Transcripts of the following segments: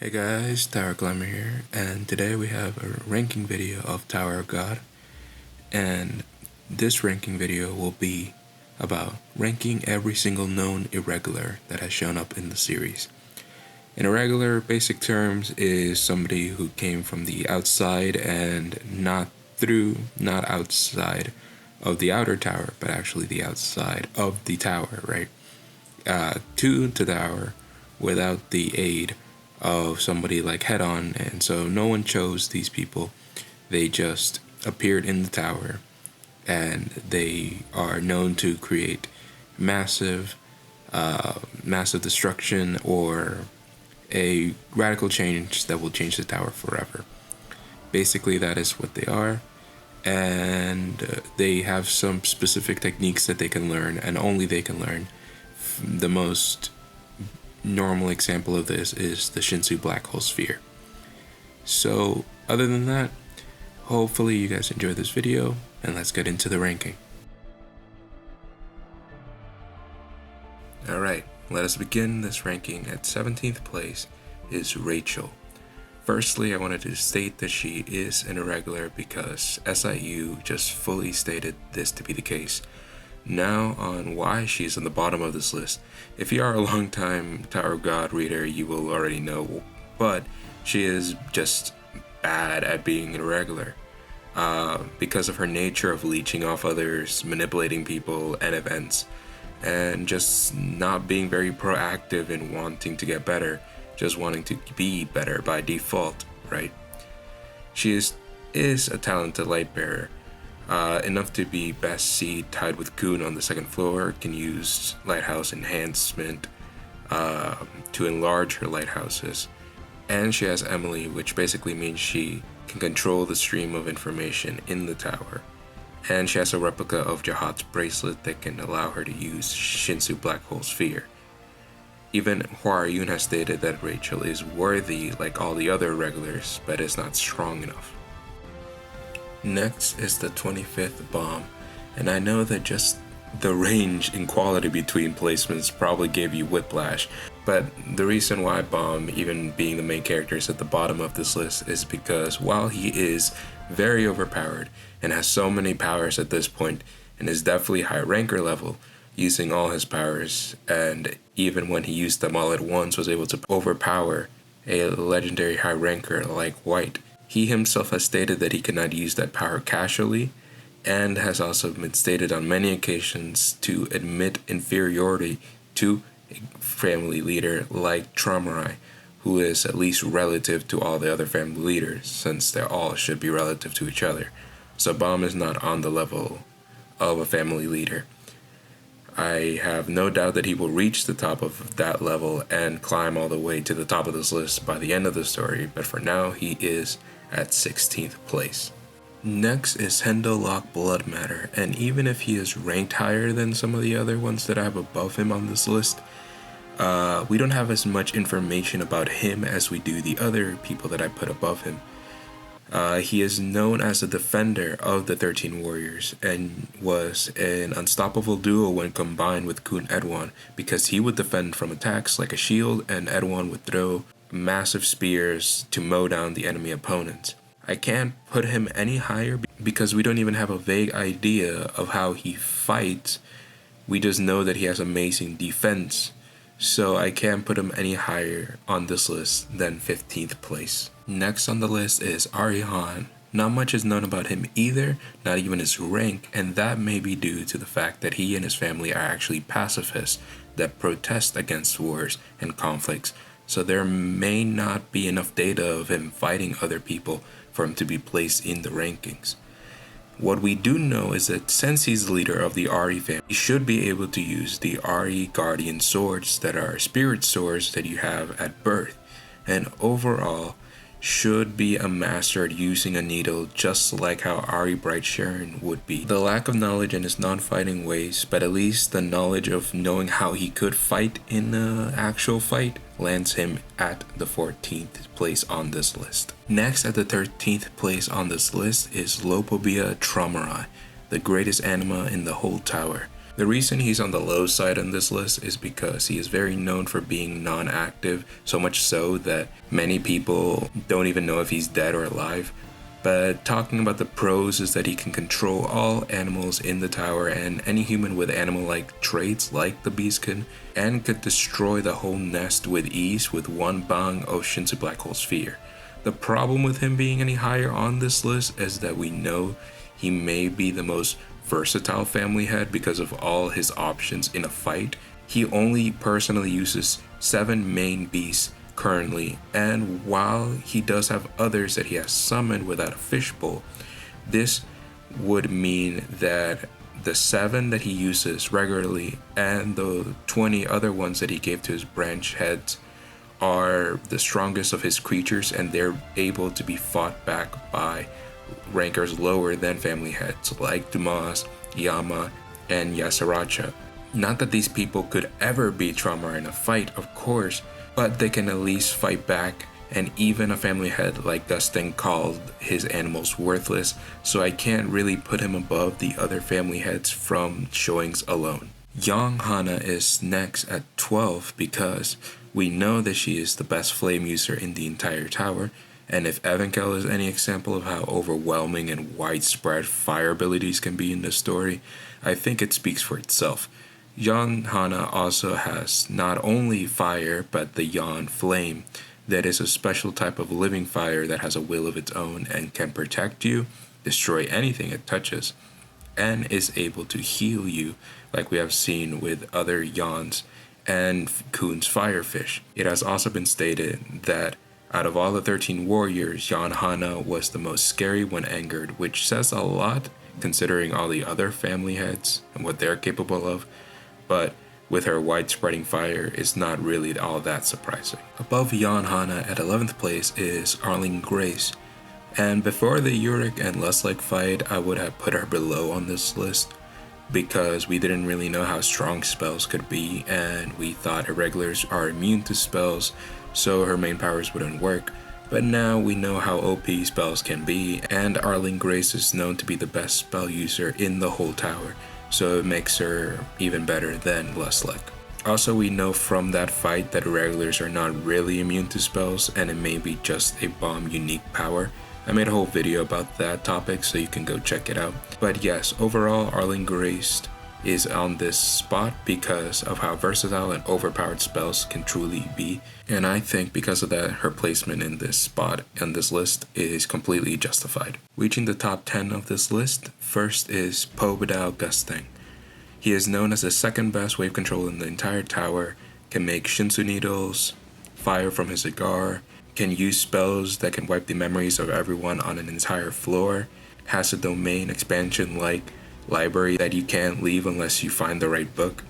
Hey guys, Tower Glamour here, and today we have a ranking video of Tower of God, and this ranking video will be about ranking every single known irregular that has shown up in the series. An irregular, basic terms, is somebody who came from the outside and not outside of the outer tower, but actually the outside of the tower, right? To the tower without the aid of somebody like Head On, and so no one chose these people. They just appeared in the tower, and they are known to create massive destruction or a radical change that will change the tower forever. Basically, that is what they are, and they have some specific techniques that they can learn, and only they can learn. The most normal example of this is the Shinsu black hole sphere. So other than that, hopefully you guys enjoyed this video, and let's get into the ranking. Alright, let us begin this ranking. At 17th place is Rachel. Firstly, I wanted to state that she is an irregular because SIU just fully stated this to be the case. Now on why she's on the bottom of this list. If you are a long-time Tower of God reader, you will already know, but she is just bad at being irregular. Because of her nature of leeching off others, manipulating people and events, and just not being very proactive in wanting to get better, just wanting to be better by default, right? She is a talented light bearer. Enough to be best seed tied with Goon on the second floor, can use lighthouse enhancement to enlarge her lighthouses. And she has Emily, which basically means she can control the stream of information in the tower. And she has a replica of Jahat's bracelet that can allow her to use Shinsu black hole sphere. Even Hua Yun has stated that Rachel is worthy like all the other regulars, but is not strong enough. Next is the 25th bomb, and I know that just the range in quality between placements probably gave you whiplash, but the reason why Bomb, even being the main character, is at the bottom of this list is because while he is very overpowered and has so many powers at this point, and is definitely high ranker level, using all his powers, and even when he used them all at once was able to overpower a legendary high ranker like White. He himself has stated that he cannot use that power casually, and has also been stated on many occasions to admit inferiority to a family leader like Traumarai, who is at least relative to all the other family leaders, since they all should be relative to each other. So Bomb is not on the level of a family leader. I have no doubt that he will reach the top of that level and climb all the way to the top of this list by the end of the story, but for now he is at 16th place. Next is Hendo Lock Blood Matter, and even if he is ranked higher than some of the other ones that I have above him on this list, we don't have as much information about him as we do the other people that I put above him. He is known as a defender of the 13 Warriors and was an unstoppable duo when combined with Kun Edwan, because he would defend from attacks like a shield and Edwan would throw massive spears to mow down the enemy opponents. I can't put him any higher because we don't even have a vague idea of how he fights. We just know that he has amazing defense, so I can't put him any higher on this list than 15th place. Next on the list is Arihan. Not much is known about him either, not even his rank, and that may be due to the fact that he and his family are actually pacifists that protest against wars and conflicts, so there may not be enough data of him fighting other people for him to be placed in the rankings. What we do know is that since he's the leader of the Ari family, he should be able to use the Ari Guardian swords that are spirit swords that you have at birth, and overall should be a master at using a needle, just like how Ari Bright Sharon would be. The lack of knowledge in his non-fighting ways, but at least the knowledge of knowing how he could fight in an actual fight, lands him at the 14th place on this list. Next at the 13th place on this list is Lopobia Traumarai, the greatest anima in the whole tower. The reason he's on the low side on this list is because he is very known for being non-active, so much so that many people don't even know if he's dead or alive. But talking about the pros is that he can control all animals in the tower and any human with animal-like traits like the beastkin, and could destroy the whole nest with ease with one bang of Shinsu Black Hole Sphere. The problem with him being any higher on this list is that we know he may be the most versatile family head because of all his options in a fight. He only personally uses 7 main beasts currently, and while he does have others that he has summoned without a fishbowl, this would mean that the 7 that he uses regularly and the 20 other ones that he gave to his branch heads are the strongest of his creatures, and they're able to be fought back by rankers lower than family heads like Dumas, Yama, and Yasaracha. Not that these people could ever beat Trauma in a fight, of course, but they can at least fight back, and even a family head like Gusting called his animals worthless, so I can't really put him above the other family heads from showings alone. Young Hana is next at 12 because we know that she is the best flame user in the entire tower, and if Evankel is any example of how overwhelming and widespread fire abilities can be in the story, I think it speaks for itself. Yan Hana also has not only fire, but the Yan Flame, that is a special type of living fire that has a will of its own and can protect you, destroy anything it touches, and is able to heal you, like we have seen with other Yans and Kuhn's Firefish. It has also been stated that out of all the 13 warriors, Yan Hana was the most scary when angered, which says a lot considering all the other family heads and what they're capable of. But with her wide-spreading fire, it's not really all that surprising. Above Yan Hana at 11th place is Arlene Grace, and before the Yurik and Lustlike fight, I would have put her below on this list because we didn't really know how strong spells could be, and we thought Irregulars are immune to spells, so her main powers wouldn't work. But now we know how OP spells can be, and Arlene Grace is known to be the best spell user in the whole tower, so it makes her even better than Lustlike. Also, we know from that fight that Irregulars are not really immune to spells, and it may be just a bomb unique power. I made a whole video about that topic, so you can go check it out. But yes, overall, Arlene Grace is on this spot because of how versatile and overpowered spells can truly be, and I think because of that, her placement in this spot on this list is completely justified. Reaching the top 10 of this list, first is Pobedao Gusting. He is known as the second best wave controller in the entire tower, can make Shinsu needles, fire from his cigar, can use spells that can wipe the memories of everyone on an entire floor, has a domain expansion like library that you can't leave unless you find the right book,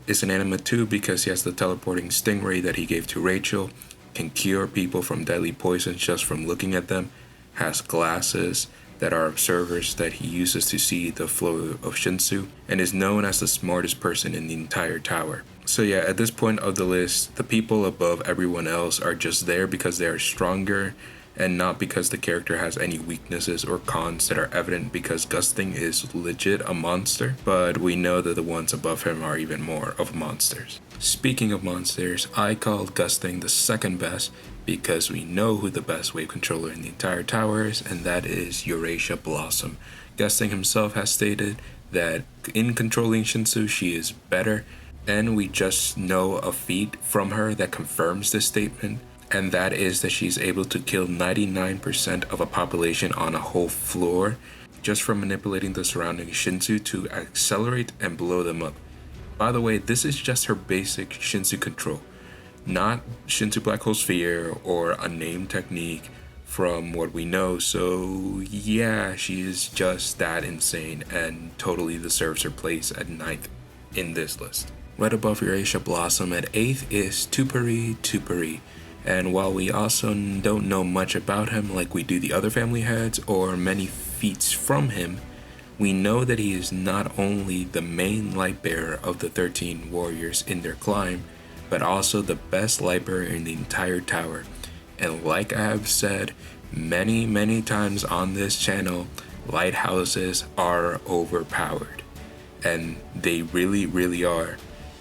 is an anima too because he has the teleporting stingray that he gave to Rachel, can cure people from deadly poisons just from looking at them, has glasses that are observers that he uses to see the flow of Shinsu, and is known as the smartest person in the entire tower. So yeah, at this point of the list, the people above everyone else are just there because they are stronger, and not because the character has any weaknesses or cons that are evident, because Gusting is legit a monster, but we know that the ones above him are even more of monsters. Speaking of monsters, I called Gusting the second best because we know who the best wave controller in the entire tower is, and that is Eurasia Blossom. Gusting himself has stated that in controlling Shinsu she is better, and we just know a feat from her that confirms this statement, and that is that she's able to kill 99% of a population on a whole floor just from manipulating the surrounding Shinsu to accelerate and blow them up. By the way, this is just her basic Shinsu control, not Shinsu Black Hole Sphere or a name technique from what we know, so yeah, she is just that insane and totally deserves her place at 9th in this list. Right above Eurasia Blossom at 8th is Tupari. And while we also don't know much about him like we do the other family heads or many feats from him, we know that he is not only the main light bearer of the 13 warriors in their climb, but also the best light bearer in the entire tower. And like I have said many times on this channel, lighthouses are overpowered. and they really are.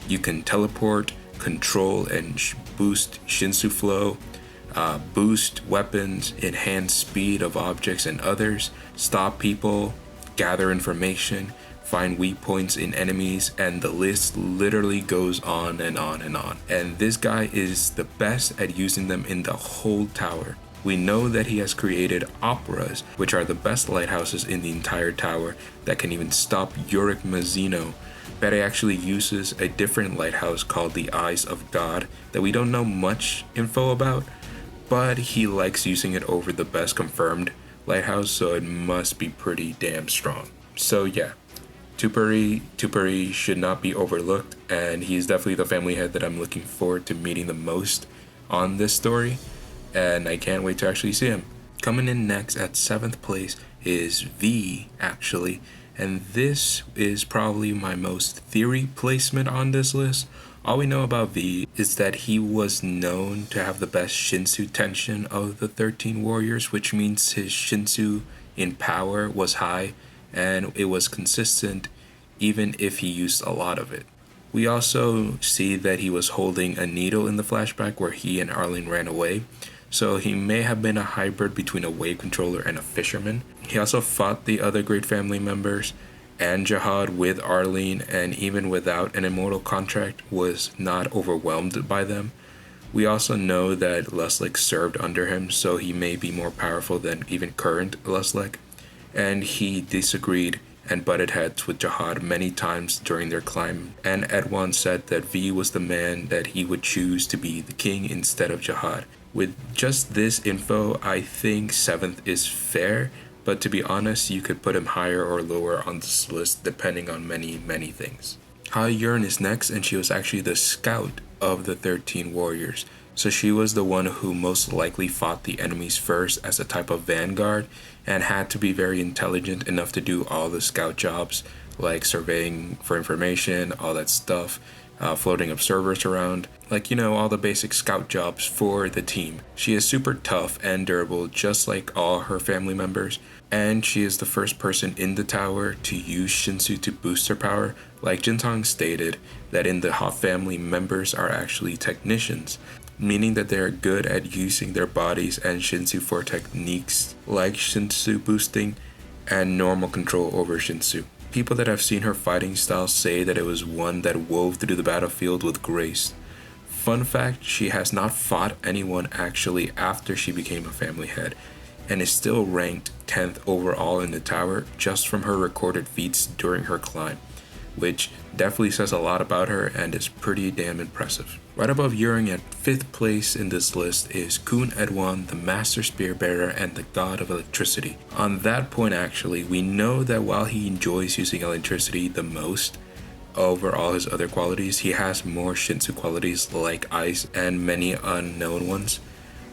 You can teleport, control, and boost Shinsu flow, boost weapons, enhance speed of objects and others, stop people, gather information, find weak points in enemies, and the list literally goes on and on and on. And this guy is the best at using them in the whole tower. We know that he has created operas, which are the best lighthouses in the entire tower that can even stop Yorick Mazzino, but he actually uses a different lighthouse called the Eyes of God that we don't know much info about, but he likes using it over the best confirmed lighthouse, so it must be pretty damn strong. So yeah, Tupari should not be overlooked, and he's definitely the family head that I'm looking forward to meeting the most on this story, and I can't wait to actually see him. Coming in next at 7th place is V, actually, and this is probably my most theory placement on this list. All we know about V is that he was known to have the best Shinsu tension of the 13 warriors, which means his Shinsu in power was high, and it was consistent even if he used a lot of it. We also see that he was holding a needle in the flashback where he and Arlene ran away, so he may have been a hybrid between a wave controller and a fisherman. He also fought the other great family members and Jihad with Arlene, and even without an immortal contract was not overwhelmed by them. We also know that Luslik served under him, so he may be more powerful than even current Luslik, and he disagreed and butted heads with Jihad many times during their climb, and Edwan said that V was the man that he would choose to be the king instead of Jihad. With just this info, I think 7th is fair, but to be honest, you could put him higher or lower on this list depending on many things. Ha Yurn is next, and she was actually the scout of the 13 warriors. So she was the one who most likely fought the enemies first as a type of vanguard, and had to be very intelligent enough to do all the scout jobs like surveying for information, all that stuff, floating observers around, like, all the basic scout jobs for the team. She is super tough and durable, just like all her family members, and she is the first person in the tower to use Shinsu to boost her power. Like Jintang stated, that in the Ha family, members are actually technicians, meaning that they are good at using their bodies and Shinsu for techniques like Shinsu boosting and normal control over Shinsu. People that have seen her fighting style say that it was one that wove through the battlefield with grace. Fun fact, she has not fought anyone actually after she became a family head, and is still ranked 10th overall in the tower just from her recorded feats during her climb, which definitely says a lot about her and is pretty damn impressive. Right above Yuring at 5th place in this list is Kun Edwan, the Master Spear Bearer and the God of Electricity. On that point actually, we know that while he enjoys using electricity the most over all his other qualities, he has more Shinsu qualities like ice and many unknown ones.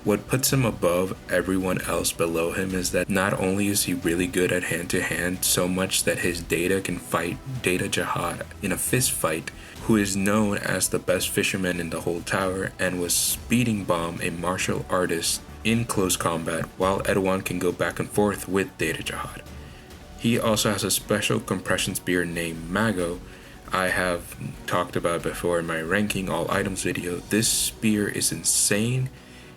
What puts him above everyone else below him is that not only is he really good at hand-to-hand, so much that his Data can fight Data Jihad in a fist fight, who is known as the best fisherman in the whole tower and was Speeding Bomb, a martial artist, in close combat, while Edwan can go back and forth with Data Jihad. He also has a special compression spear named Mago. I have talked about before in my ranking all items video. This spear is insane,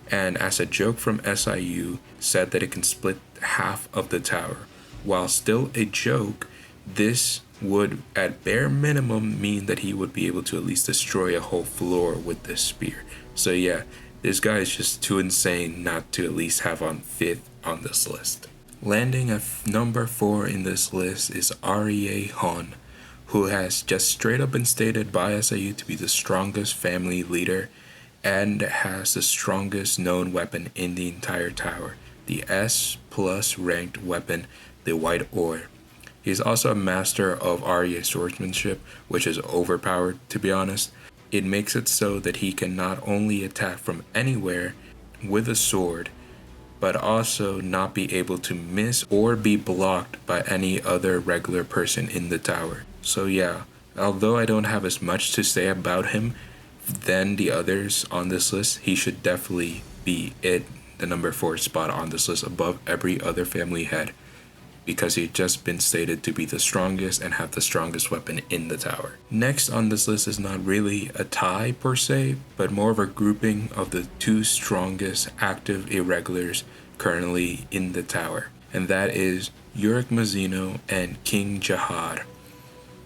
and as a joke from SIU, said that it can split half of the tower. While still a joke, this would at bare minimum mean that he would be able to at least destroy a whole floor with this spear. So yeah, this guy is just too insane not to at least have on 5th on this list. Landing at number 4 in this list is Arie Hon, who has just straight up been stated by SIU to be the strongest family leader and has the strongest known weapon in the entire tower, the S+ ranked weapon, the White Ore. He is also a master of Arya swordsmanship, which is overpowered, to be honest. It makes it so that he can not only attack from anywhere with a sword, but also not be able to miss or be blocked by any other regular person in the tower. So yeah, although I don't have as much to say about him than the others on this list, he should definitely be the number 4 spot on this list above every other family head. because he had just been stated to be the strongest and have the strongest weapon in the tower. Next on this list is not really a tie per se, but more of a grouping of the two strongest active irregulars currently in the tower, and that is Yorick Mazzino and King Jihad.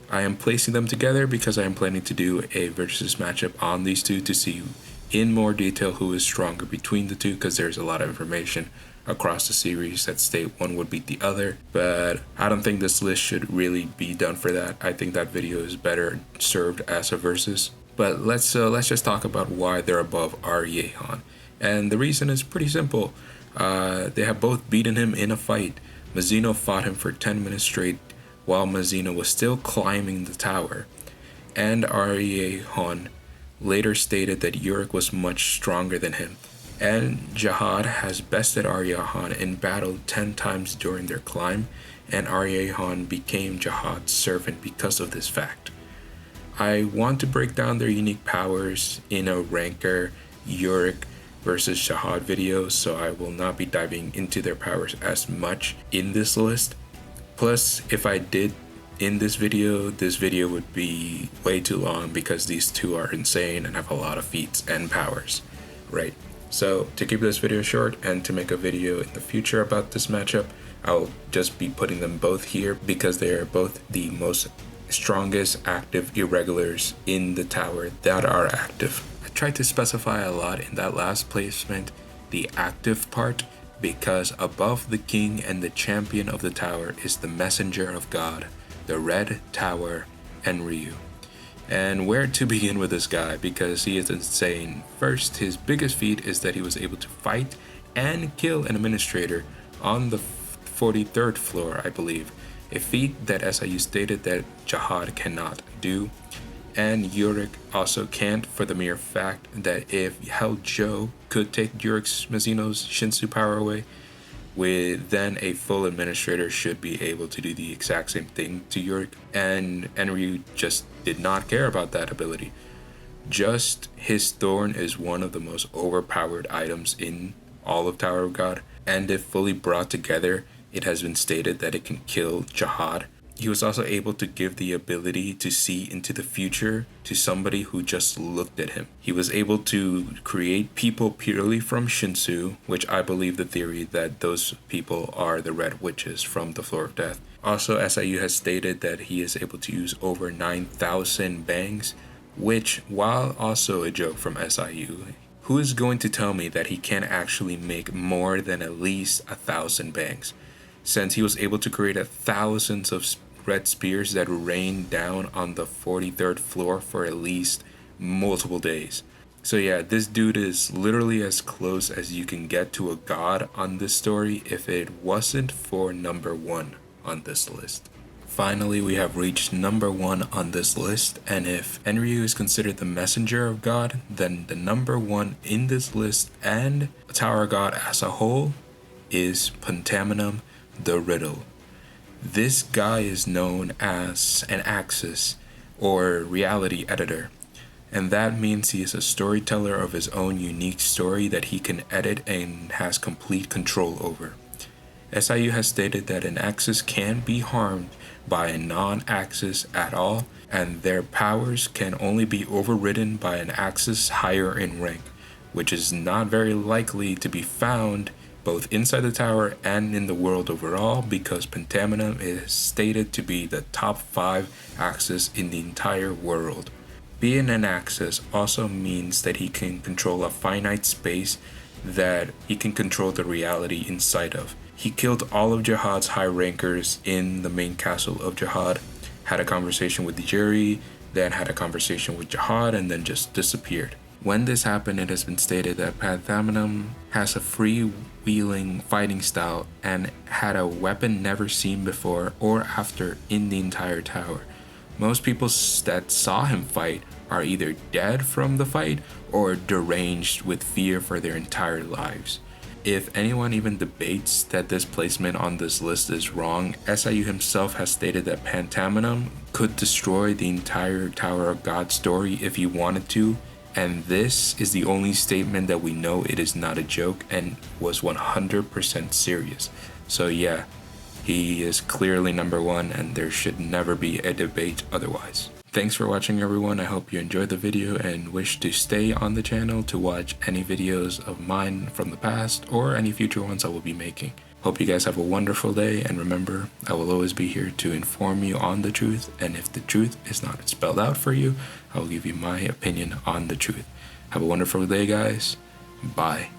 I am placing them together because I am planning to do a versus matchup on these two to see in more detail who is stronger between the two, because there's a lot of information across the series that state one would beat the other, but I don't think this list should really be done for that. I think that video is better served as a versus. But let's just talk about why they're above Aryehan, and the reason is pretty simple. They have both beaten him in a fight. Mazzino fought him for 10 minutes straight while Mazzino was still climbing the tower, and Aryehan later stated that Yorick was much stronger than him, and Jihad has bested Aryehan in battle 10 times during their climb, and Aryehan became Jihad's servant because of this fact. I want to break down their unique powers in a ranker Yorick versus Jihad video, so I will not be diving into their powers as much in this list. Plus, if I did in this video would be way too long because these two are insane and have a lot of feats and powers, right? So to keep this video short and to make a video in the future about this matchup, I'll just be putting them both here because they are both the most strongest active irregulars in the tower that are active. I tried to specify a lot in that last placement, the active part, because above the king and the champion of the tower is the messenger of God, the Red Tower, and Ryu. And where to begin with this guy, because he is insane. First, his biggest feat is that he was able to fight and kill an administrator on the 43rd floor, I believe, a feat that SIU stated that Jihad cannot do, and Yorick also can't, for the mere fact that if Hell Joe could take Yorick Mazzino's Shinsu power away, then a full administrator should be able to do the exact same thing to Yorick, and Ryu just did not care about that ability. Just his thorn is one of the most overpowered items in all of Tower of God, and if fully brought together, it has been stated that it can kill Jihad. He was also able to give the ability to see into the future to somebody who just looked at him. He was able to create people purely from Shinsu, which I believe the theory that those people are the Red Witches from the Floor of Death. Also, SIU has stated that he is able to use over 9,000 bangs, which, while also a joke from SIU, who is going to tell me that he can actually make more than at least 1,000 bangs, since he was able to create thousands of red spears that rained down on the 43rd floor for at least multiple days. So yeah, this dude is literally as close as you can get to a god on this story if it wasn't for number 1 on this list. Finally, we have reached number 1 on this list, and if Enryu is considered the messenger of God, then the number 1 in this list and Tower of God as a whole is Pentaminum the Riddle. This guy is known as an Axis, or reality editor, and that means he is a storyteller of his own unique story that he can edit and has complete control over. SIU has stated that an Axis can't be harmed by a non-Axis at all, and their powers can only be overridden by an Axis higher in rank, which is not very likely to be found both inside the tower and in the world overall, because Pentaminum is stated to be the top 5 Axis in the entire world. Being an Axis also means that he can control a finite space that he can control the reality inside of. He killed all of Jihad's high rankers in the main castle of Jihad, had a conversation with the jury, then had a conversation with Jihad, and then just disappeared. When this happened, it has been stated that Pentaminum has a freewheeling fighting style and had a weapon never seen before or after in the entire tower. Most people that saw him fight are either dead from the fight or deranged with fear for their entire lives. If anyone even debates that this placement on this list is wrong, SIU himself has stated that Pentaminum could destroy the entire Tower of God story if he wanted to, and this is the only statement that we know it is not a joke and was 100% serious. So yeah, He is clearly number one, and there should never be a debate otherwise. Thanks for watching, everyone. I hope you enjoyed the video and wish to stay on the channel to watch any videos of mine from the past or any future ones I will be making. Hope you guys have a wonderful day, and remember, I will always be here to inform you on the truth, and if the truth is not spelled out for you, I will give you my opinion on the truth. Have a wonderful day, guys. Bye.